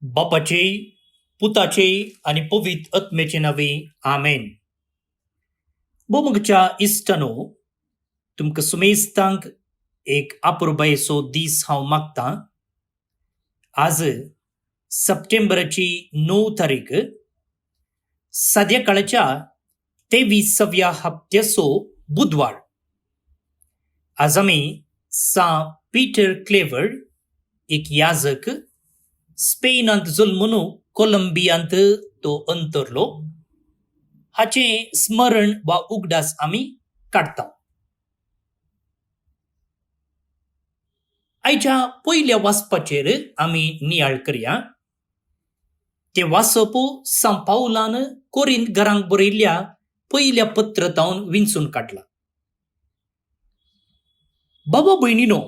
बापाचे पुताचे आणि पवित्र आत्म्याचे नावे आमेन. बोमगच्या इष्टानो तुमकां सुमेस्तांक एक अपुरबायेचो दीस हांव मागतां. आज सप्टेंबराची 9 तारीख सद्याकाळच्या 23व्या हप्त्याचो बुधवार. आज आमी सा पीटर क्लेवर एक याजक स्पेनांत जल्मून कोलंबियांत तो अंतरलो हाचे स्मरण वा उगडास आमी काडटा. आयच्या पयल्या वाचपाचेर आमी नियाळ करया. ते वाचप सान पावलान कोरिंथ घरांक बरयल्ल्या पयल्या पत्रतावन विंचून काडला. बाबा भयणीनो,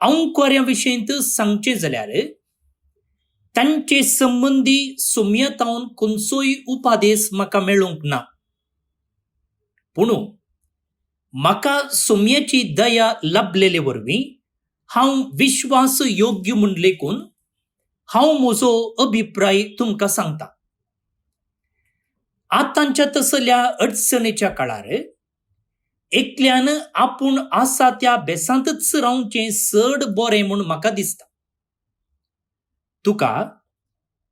अंकोऱ्या विशयंत सांगचे जाल्यार तांचे संबंधी सोम्यतावन खंयचोय उपादेश म्हाका मेळूंक ना. पूण म्हाका सोम्याची दया लाभलेले वरवीं हांव विश्वास योग्य म्हूण लेखून हांव म्हजो अभिप्राय तुमकां सांगता. आतांच्या तसल्या अडचणीच्या काळार एकल्यान आपूण आसा त्या बेसांतच रावचें चड बरें म्हूण म्हाका दिसता. तुका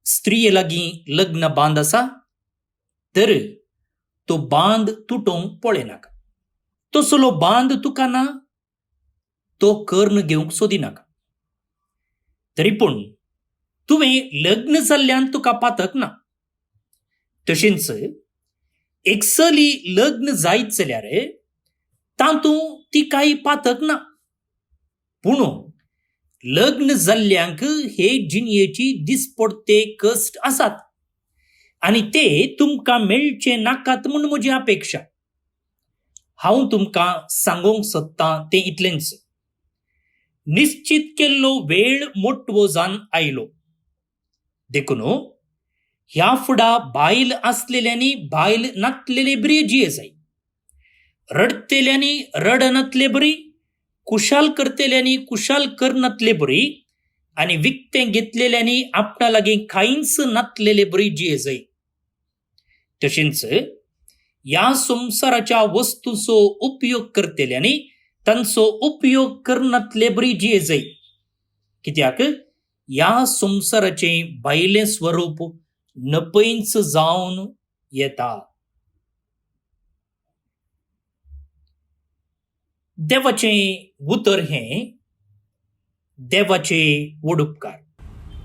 स्त्रिये लागीं लग्न बांद आसा तर तो बांद तुटोवंक पळयनाका. तसलो बांद तुका ना तो कर्ण घेवंक सोदिनाका. तरी पूण तुवें लग्न जाल्ल्यान तुका पातक ना. तशेंच एकसली लग्न जायत जाल्यार तातूंत ती कांय पातक ना. पूण लग्न जाल्ल्यांक हे जिणयेची दिसपडते कश्ट आसात आनी ते तुमकां मेळचे नाकात म्हूण म्हजी अपेक्षा. हांव तुमकां सांगूंक सोदतां तें इतलेंच. निश्चित केल्लो वेळ मोटवो जावन आयलो. देखून ह्या फुडा बायल आसलेल्यांनी बायल नातलेले बरे जिये जाय. रडतेल्यांनी रडनातले बरी, कुशाल करतेल्यांनी कुशाल करनातले बरी आनी विकतें घेतलेल्यांनी आपणा लागीं कांयच नातलेले बरी जिये जाय. तशेंच ह्या संवसाराच्या वस्तूंचो उपयोग करतेल्यांनी तांचो उपयोग करनातले बरी जिये जाय. कित्याक ह्या संवसाराचें भायलें स्वरूप नपयंच जावन येता. देवाचें उतर हें देवाचे वडुपकार.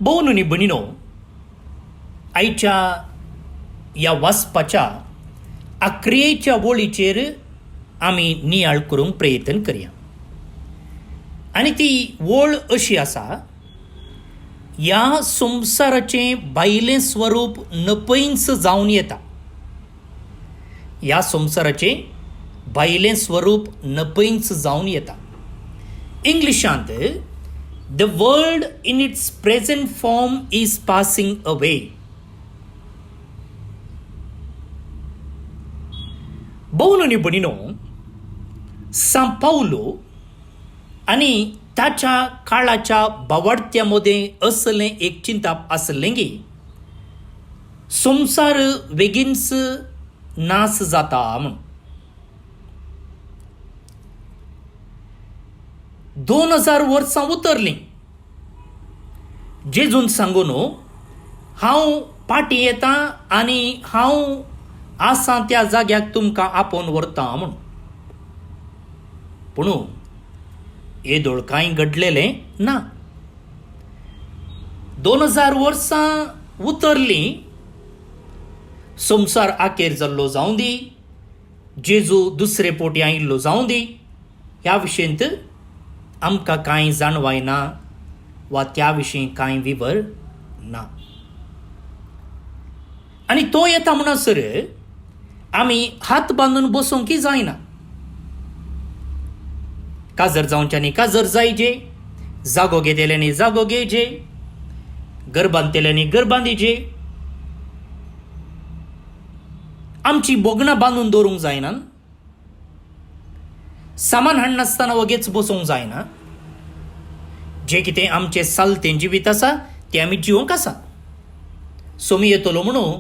भोव न्हू भयणीनो, आयच्या ह्या वाचपाच्या अक्रियेच्या वळीचेर आमी नियाळ करूंक प्रयत्न करया. आनी ती वळ अशी आसा, ह्या संवसाराचें भायलें स्वरूप नपयंच जावन येता. ह्या संवसाराचें भायलें स्वरूप नपयंच जावन येता. इंग्लिशांत the world in its present form is passing away. भोव भयणीनो, सान पावलो आनी ताच्या काळाच्या भावार्थ्यामध्ये असलें एक चिंतप आसलें की संवसार बेगीनच नाश जाता म्हूण. 2000 वर्सां उतरलीं. जेजून सांगून हांव फाटीं येतां आनी हांव आसां त्या जाग्याक तुमकां आपोवन व्हरतां म्हूण. पूण येदोळ कांय घडलेलें ना. 2000 वर्सां उतरलीं. संवसार आखेर जाल्लो जावं दी, जेजू दुसरे पोटी आयिल्लो जावं दी, ह्या विशयंत आमकां कांय जाणवायना वा त्या विशीं कांय विवर ना. आनी तो येता म्हणसर आमी हात बांदून बसूंकय जायना. काजर जावच्यांनी काजर जायचे, जागो घेतलेल्यांनी जागो घेवचे, घर बांदतेल्यांनी घर बांदिचे. आमची बोगणां बांदून दवरूंक जायना. सामान हाडनासतना वगेच बसूंक जायना. जे कितें आमचें सालतें जिवीत आसा तें आमी जिवंक आसा. सोमी येतलो म्हणून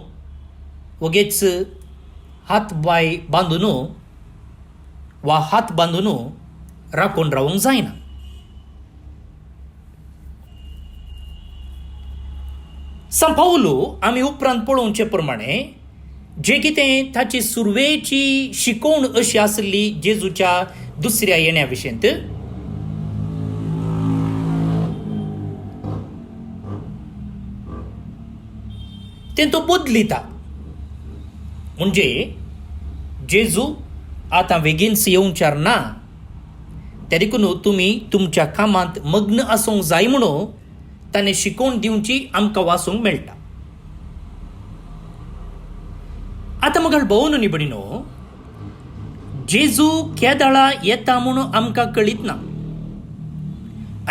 वगेच हात बाय बांदून वा हात बांदून राखून रावंक जायना. सांपावलो आमी उपरांत पळोवचे प्रमाणे जे कितें ताची सुरवेची शिकवण अशी आसली जेजूच्या दुसऱ्या येण्या विशयंत, तें तो बदलिता. म्हणजे जेजू आतां बेगीनच येवचार ना, त्या देखून तुमी तुमच्या कामांत मग्न आसूंक जाय म्हणून ताणें शिकवण दिवची आमकां वाचूंक मेळटा. आतां मगाळ भोवून न्ही बडिनो, जेजू केदाळा येता म्हणून आमकां कळीत ना.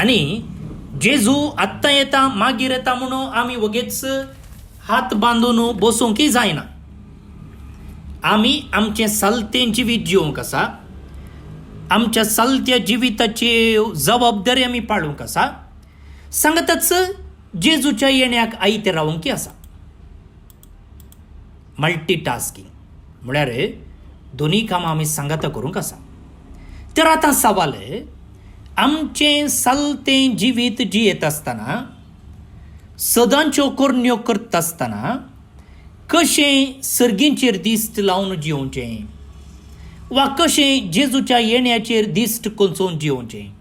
आनी जेजू आत्तां येता मागीर येता म्हणून आमी वगेच हात बांदून बसूंकय जायना. आमी आमचें सालतें जिवीत जिवंक आसा. आमच्या सालत्या जिविताची जबाबदारी आमी पाळूंक आसा. सांगताच जेजूच्या येण्याक आयते रावंकी आसा. मल्टीटास्किंग म्हळ्यार दोनी कामां आमी सांगाता करूंक आसा. तर आतां सवाल, आमचें सालतें जिवीत जियेत आसतना, सदांच्यो करण्यो करता आसतना कशें सर्गींचेर दिश्ट लावन जिवचें, वा कशें जेजूच्या येण्याचेर दिश्ट कोंचोवन जिवचें?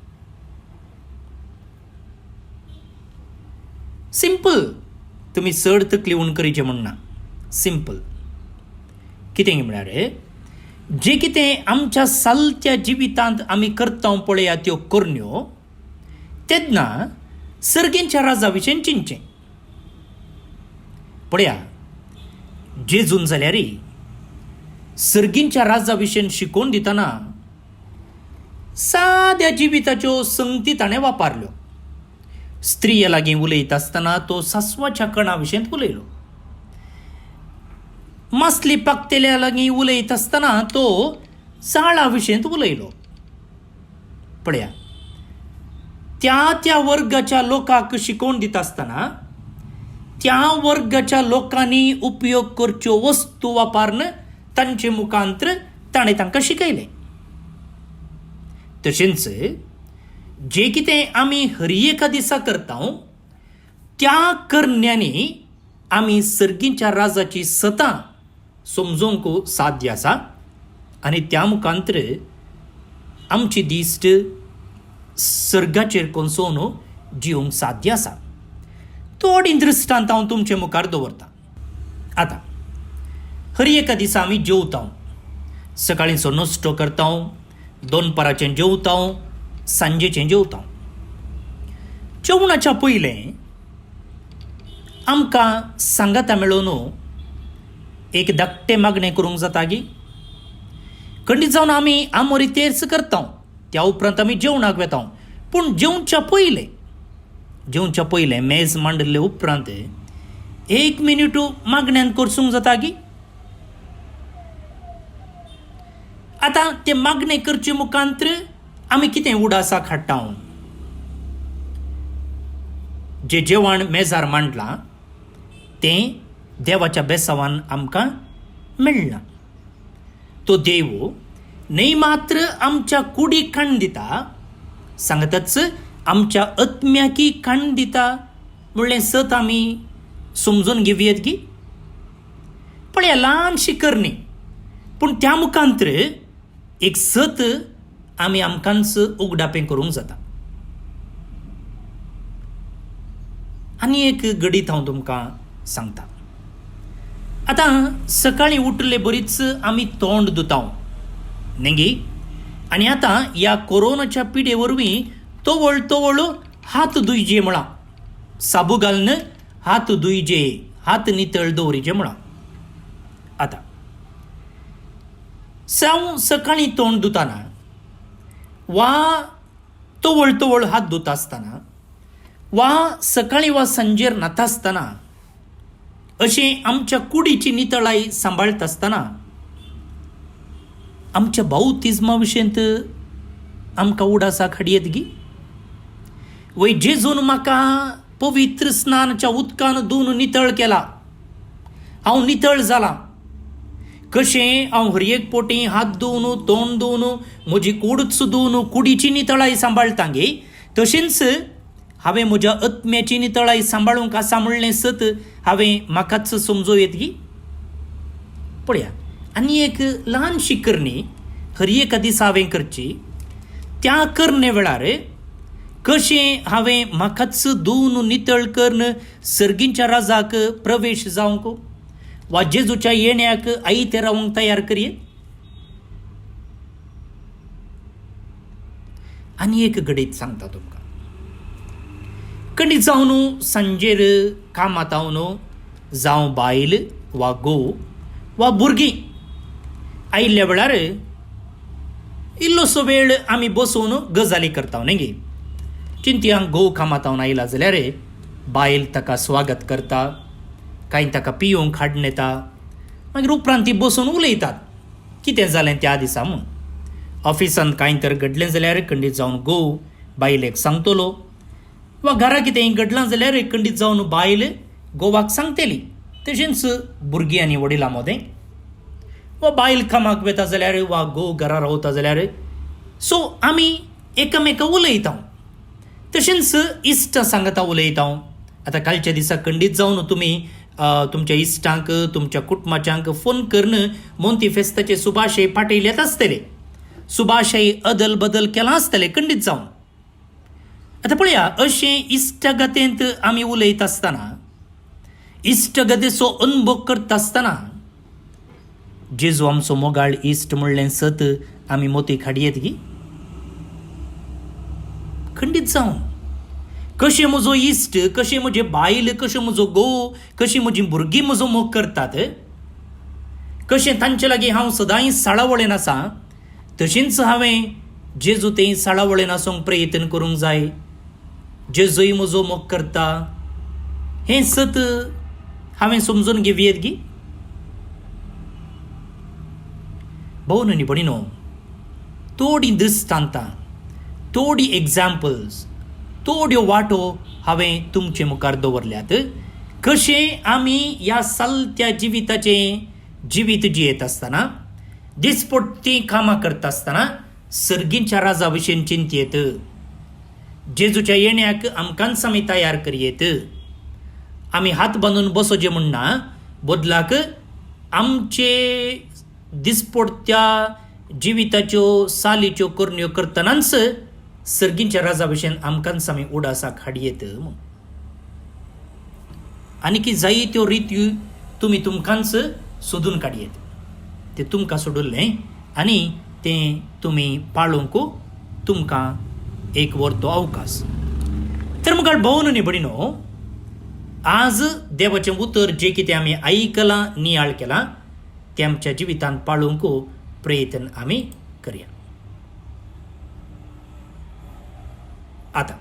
सिंपल. तुमी चड तकली उण करीचें म्हणना. सिंपल. कितें म्हळ्यार जे कितें आमच्या सालत्या जिवितांत आमी करता पळया त्यो करण्यो, तेन्ना सर्गींच्या राजा विशयी चिंतचें. पळया, जेजून जाल्यार सर्गींच्या राजा विशयी शिकोवन दितना साद्या जिविताच्यो संगती ताणें वापरल्यो. स्त्रिये लागीं उलयता आसतना तो सासवाच्या कणा विशयींत उलयलो. मासली पाकतेल्या लागीं उलयता आसतना तो जाळा विशयींत उलयलो. पळया, त्या वर्गाच्या लोकांक शिकोवन दिता आसतना त्या वर्गाच्या लोकांनी उपयोग करच्यो वस्तू वापरून तांचे मुखांतर ताणें तांकां शिकयलें. तशेंच जे कितें आमी हर एका दिसा करता त्या करण्यांनी आमी सर्गींच्या राजाची सत्ता समजूंक साध्य आसा. आनी त्या मुखांतर आमची दिश्ट सर्गाचेर कोंचोवन जिवंक साध्य आसा. थोडी दृश्टांत हांव तुमचे मुखार दवरतां. आतां हर एका दिसा आमी जेवता. सकाळींचो नाश्तो करता, दोनपराचें जेवता, सांजेचें जेवता. जेवणाच्या पयलें आमकां सांगाता मेळोवन एक धाकटें मागणें करूंक जाता गी. खंडीत जावन आमी आमोरी तेर्स करता, त्या उपरांत आमी जेवणाक वेता. पूण जेवच्या पयलें मेज मांडले उपरांत 1 मिनीट मागण्यान करसूंक जाता गी. आतां ते मागणें करचे मुखांतर आमी कितें उडासाक हाडटा? जे जेवण मेजार मांडलां तें देवाच्या बेसावान आमकां मेळना. तो देव न्ही मात्र आमच्या कुडीक खाण दिता, सांगताच आमच्या आत्म्याकी खाण दिता. म्हणलें सत आमी समजून घेवयेत गी. पळया, ल्हानशी करणी, पूण त्या मुखांतर एक सत आमी आमकांच उगडापें करूंक जाता. आनी एक गडीत हांव तुमकां सांगता. आतां सकाळीं उठले बरीच आमी तोंड धुता न्ही, आनी आतां ह्या कोरोनाच्या पिडे वरवीं तोवळ हात धुयचे म्हणा, साबू घालून हात धुयचे, हात नितळ दवरीचे म्हणा. आतां सकाळीं तोंड धुताना वा तोवळ हात धुता आसतना वा सकाळीं वा सांजेर न्हाता आसतना अशें आमच्या कुडीची नितळाई सांबाळटा आसतना आमच्या बावतिजमा विशयंत आमकां उडासाक हाडयेत गी. वय जेजून म्हाका पवित्र स्नानाच्या उदकान धुवन नितळ केला. हांव नितळ जाला. कशें हांव हर एक पोटी हात धुवन, तोंड धुवन, म्हजी कूडच धुवन कुडीची नितळाई सांबाळटा गे, तशेंच हांवें म्हज्या आत्म्याची नितळाई सांबाळूंक आसा म्हणलें सत हांवें म्हाकाच समजूं येत गी. पळया, आनी एक ल्हानशी करणी हर एका दिसा हांवें करची. त्या करणे वेळार कशें हांवें म्हाकाच धुवन नितळ करून सर्गींच्या राजाक प्रवेश जावंक वा जेजूच्या येण्याक आयते रावंक तयार करयेत. आनी एक घडीत सांगता तुमकां. कधी जावन सांजेर कामात जावं बायल वा घोव वा भुरगीं आयिल्ल्या वेळार इल्लोसो वेळ आमी बसून गजाली करता न्ही गे. चिंतयांक घोव कामात आयला जाल्यार बायल ताका स्वागत करता, कांय ताका पिवंक हाडून येता, मागीर उपरांत ती बसून उलयतात कितें जालें त्या दिसा म्हूण. ऑफिसांत कांय तर घडलें जाल्यार खंडीत जावन घोव बायलेक सांगतलो, वा घरा कितेंय घडलां जाल्यार खंडीत जावन बायल घोवाक सांगतली. तशेंच भुरगीं आनी वडिलां मदें, वा बायल कामाक वता जाल्यार वा घोव घरा रावता जाल्यार, सो आमी एकामेका उलयता. तशेंच इश्टां सांगता उलयता. आतां कालच्या दिसा खंडीत जावन तुमी तुमच्या इश्टांक, तुमच्या कुटुंबाच्यांक फोन करून मोंती फेस्ताचे सुभाशय पाठयल्यात आसतले, सुभाशय अदल बदल केला आसतले खंडीत जावन. आतां पळया, अशें इश्टगतेंत आमी उलयत आसतना, इश्टगतेचो अनुभव करता आसतना जेजू आमचो मोगाळ इश्ट म्हणलें सत आमी मोतीक हाडयेत गी. खंडीत जावन कशें म्हजो इश्ट, कशें म्हजे बायल, कशें म्हजो घोव, कशीं म्हजीं भुरगीं म्हजो मोग करतात, कशें तांचे लागीं हांव सदांच साळावळेन आसा, तशेंच हांवें जेजू तें साळावळेन आसूंक प्रयत्न करूंक जाय. जेजूय म्हजो मोग करता हें सत हांवें समजून घेवयेत गी. भोवन आनी भयणीनो, थोडीं दृश्टांतां, थोडीं एग्जाम्पल्स, थोड्यो वाटो हांवें तुमचे मुखार दवरल्यात. कशें आमी ह्या चलत्या जिविताचें जिवीत जियेत आसतना, दिसपट्टी कामां करता आसतना सर्गींच्या राजा विशीं चिंतयेत, जेजूच्या येण्याक आमकांच आमी तयार करयेत. आमी हात बांदून बसोचें म्हणना, बदलाक आमचे दिसपट्ट्या जिविताच्यो सालीच्यो करण्यो करतनाच सर्गींच्या राजा विशीं आमकांच आमी उडासाक हाडयेत. आनी की जायत्यो रिती तुमी तुमकांच सोदून काडयेत. तें तुमकां सोडुल्लें आनी तें तुमी पाळूंक तुमकां एक वरतो अवकाश. तर मुखार भोवन आनी भयणीनो, आज देवाचें उतर जें कितें आमी आयकलां, नियाळ केलां, तें आमच्या जिवितांत पाळूंक प्रयत्न आमी करया. आतां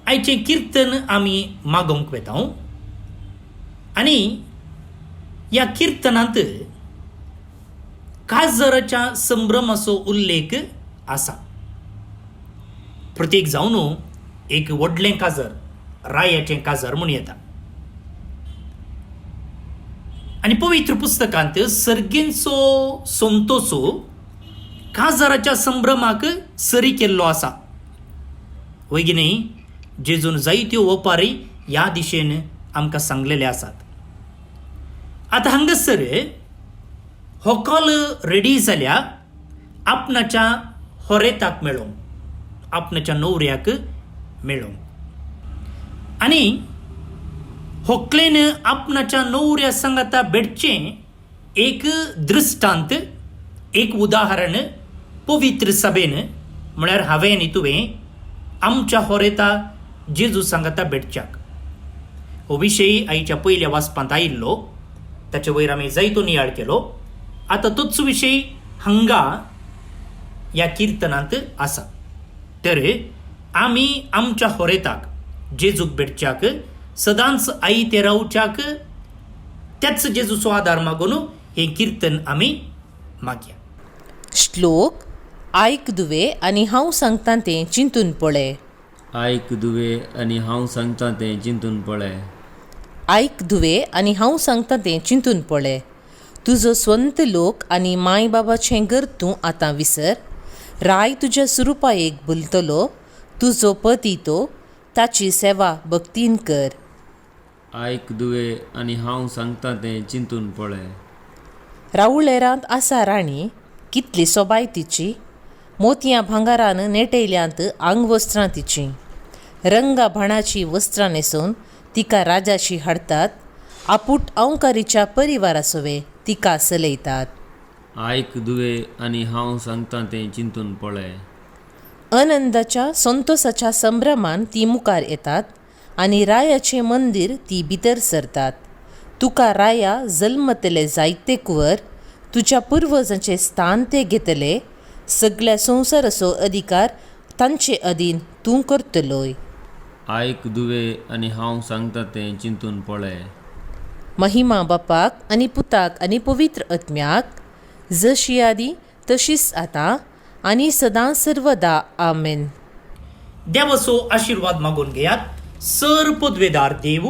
आयचें किर्तन आमी मागोवंक वेता आनी ह्या किर्तनांत काजराच्या संभ्रमाचो उल्लेख आसा. प्रत्येक जावन एक व्हडलें काजर, रायाचें काजर म्हूण येता. आनी पवित्र पुस्तकांत सर्गेचो सोमतोचो काजराच्या संभ्रमाक सरी केल्लो आसा. वैगिनी जेजून जायत्यो ओपारी ह्या दिशेन आमकां सांगलेले आसात. आतां हांगासर हो कॉल रेडी जाल्या आपणाच्या होरेताक मेळोवंक, आपणाच्या न्हवऱ्याक मेळोवंक. आनी होकलेन आपणाच्या न्हवऱ्या सांगाता भेटचें एक दृश्टांत, एक उदाहरण पवित्र सभेन म्हळ्यार हांवें आनी तुवें आमच्या होरेता जेजू सांगाता भेटच्याक. हो विशय आयच्या पयल्या वाचपांत आयिल्लो, ताचे वयर आमी जायतो नियाळ केलो. आतां तोच विशय हांगा ह्या किर्तनांत आसा. तर आमी आमच्या होरेताक जेजूक भेटच्याक, सदांच आयते रावच्याक त्याच जेजूचो आदार मागून हें किर्तन आमी मागया. श्लोक आयक दुवे आनी हांव सांगता तें चिंतून पळय. आयक दुवे आनी हांव सांगता तें चिंतून पळय. आयक धुवे आनी हांव सांगता तें चिंतून पळय. तुजो स्वंत लोक आनी माय बाबाचें घर तूं आतां विसर. राय तुज्या सुरूपायेक भुलतलो. तुजो पती तो, ताची सेवा भक्तीन कर. आयक दुवे आनी हांव सांगता तें चिंतून पळय. रावळेरांत आसा राणी, कितली सोबाय तिची. मोतयां भांगारान नेटयल्यांत आंगवस्त्रां तिचीं. रंगा भाणाची वस्त्रां न्हेसोवन तिका राजाशी हाडटात. आपूट अवकारीच्या परिवारासोवे तिका चलयतात. आयक दुवे आनी हांव सांगता तें चिंतून पळय. आनंदाच्या संतोसाच्या संभ्रमान ती मुखार येतात आनी रायाचें मंदीर ती भितर सरतात. तुका राया जल्मतले जायते कुंवर. तुज्या पुर्वजांचें स्थान ते घेतले. सगळ्या संवसाराचो अधिकार तांचे अधीन तूं करतलोय. आयक दुवे आनी हांव सांगता तें चिंतून पळय. महिमा बापाक आनी पुताक आनी पवित्र आत्म्याक, जशी आदी तशीच आतां आनी सदां सर्वदा आमेन. देवाचो आशीर्वाद मागून घेयात. सर्पद्वेदार देव,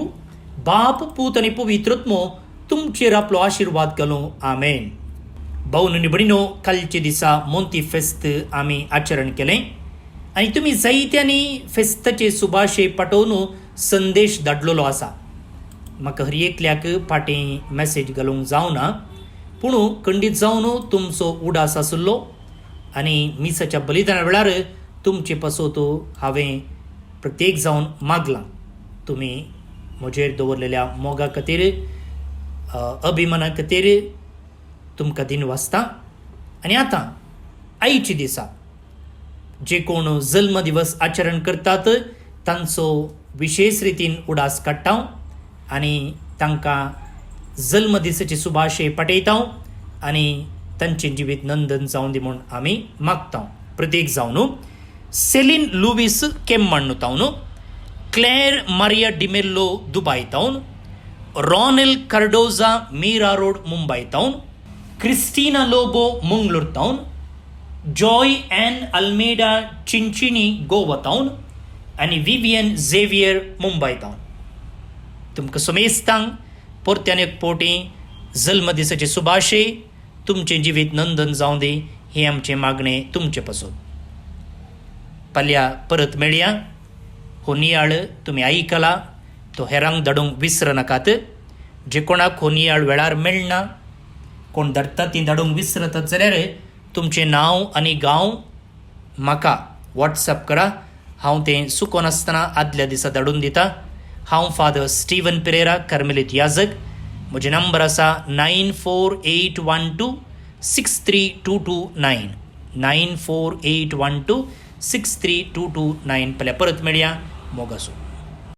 बाप, पूत आनी पवित्रत्मो तुमचेर आपलो आशीर्वाद घालूं. आमेन. भाऊन आनी भयणीनो, कालचे दिसा मोंती फेस्त आमी आचरण केलें आनी तुमी जायत्यांनी फेस्ताचे सुभाशे पाठोवन संदेश धाडलेलो आसा. म्हाका हर एकल्याक फाटीं मॅसेज घालूंक जावना, पूण खंडीत जावन तुमचो उडास आसलो आनी मिसाच्या बलिदाना वेळार तुमचे पासत हांवें प्रत्येक जावन मागलां. तुमी म्हजेर दवरलेल्या मोगा खातीर, अभिमाना खातीर तुमकां दिनवासता. आनी आतां आयच्या दिसा जे कोण जल्म दिवस आचरण करतात तांचो विशेष रितीन उडास काडटा आनी तांकां जल्म दिसाचे सुभाशे पाठयता आनी तांचें जिवीत नंदन जावं दी म्हूण आमी मागता. प्रत्येक जावन सेलीन लुवीस केम्मण्ण तावन, क्लेर मारिया डिमेल्लो दुबाय तावन, रॉनेल कार्डोजा मीरा रोड मुंबय तावन, क्रिस्टीना लोबो मंगळूर तावन, जॉय एन अल्मेडा चिंचिनी गोवा तावन आनी विवियन झेवियर मुंबय तावन. तुमकां समेस्तांक परत्यान एक पोटी जल्म दिसाचे सुभाशे, तुमचें जिवीत नंदन जावं दी हें आमचें मागणें तुमचे पासून. फाल्यां परत मेळया. हो नियाळ तुमी आयकला तो हेरांक धाडूंक विसरनाकात. जे कोणाक हो नियाळ वेळार मेळना, कोण धाडटा ती धाडूंक विसरतात जाल्यार तुमचें नांव आनी गांव म्हाका वॉट्सॅप करा. हांव तें चुकोन आसतना आदल्या दिसा धाडून दिता. हांव फादर स्टीवन पेरेरा, कार्मेलीत याजक. म्हजे नंबर आसा 9481263229 9481263229. फाल्यां परत मेळया. मोग आसूं.